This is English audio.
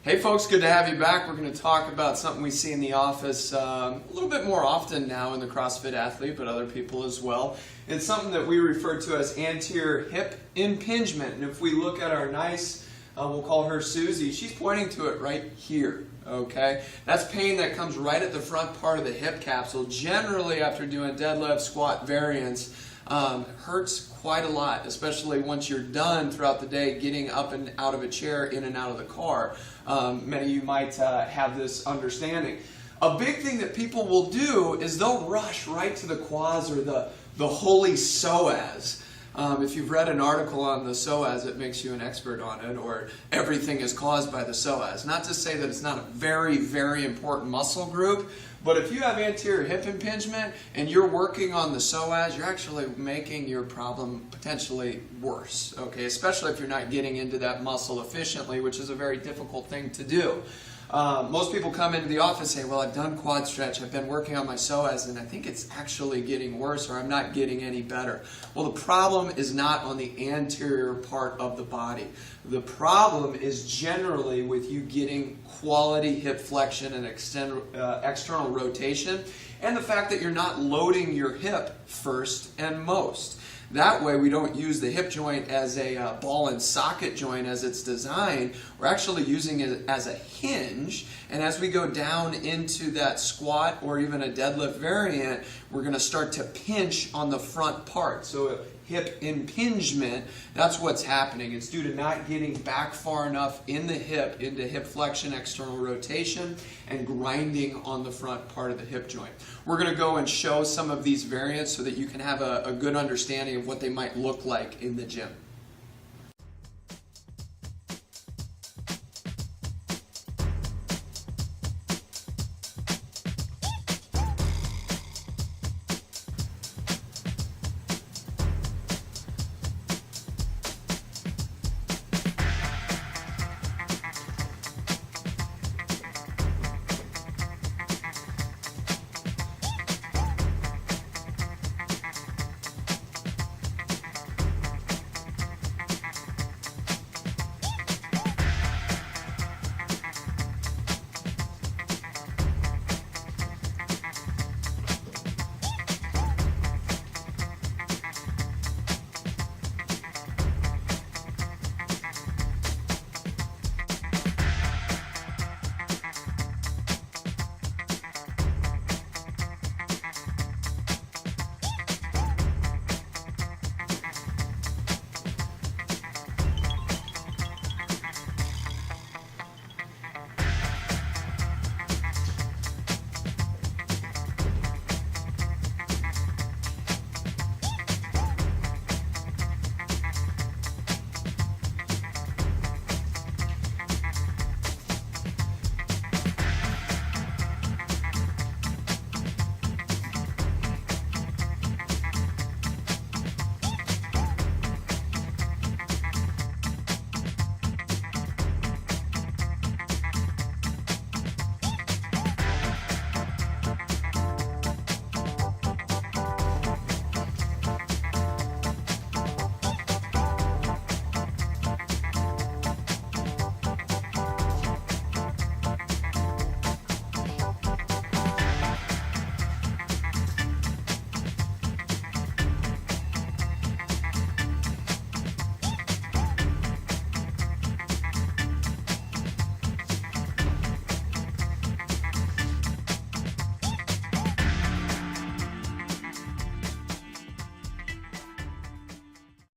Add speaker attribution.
Speaker 1: Hey folks, good to have you back. We're going to talk about something we see in the office a little bit more often now in the CrossFit athlete, but other people as well. It's something that we refer to as anterior hip impingement. And if we look at our nice, we'll call her Susie, she's pointing to it right here. Okay, that's pain that comes right at the front part of the hip capsule. Generally, after doing deadlift, squat variants, hurts quite a lot, especially once you're done throughout the day getting up and out of a chair, in and out of the car. Many of you might have this understanding. A big thing that people will do is they'll rush right to the quads or the holy psoas. If you've read an article on the psoas, it makes you an expert on it, or everything is caused by the psoas. Not to say that it's not a very, very important muscle group, but if you have anterior hip impingement and you're working on the psoas, you're actually making your problem potentially worse, okay? Especially if you're not getting into that muscle efficiently, which is a very difficult thing to do. Most people come into the office and say, well, I've done quad stretch, I've been working on my psoas, and I think it's actually getting worse, or I'm not getting any better. Well, the problem is not on the anterior part of the body. The problem is generally with you getting quality hip flexion and external rotation, and the fact that you're not loading your hip first and most. That way we don't use the hip joint as a ball and socket joint as it's designed. We're actually using it as a hinge, and as we go down into that squat or even a deadlift variant, we're going to start to pinch on the front part. So hip impingement, that's what's happening. It's due to not getting back far enough in the hip into hip flexion, external rotation, and grinding on the front part of the hip joint. We're going to go and show some of these variants so that you can have a good understanding of what they might look like in the gym.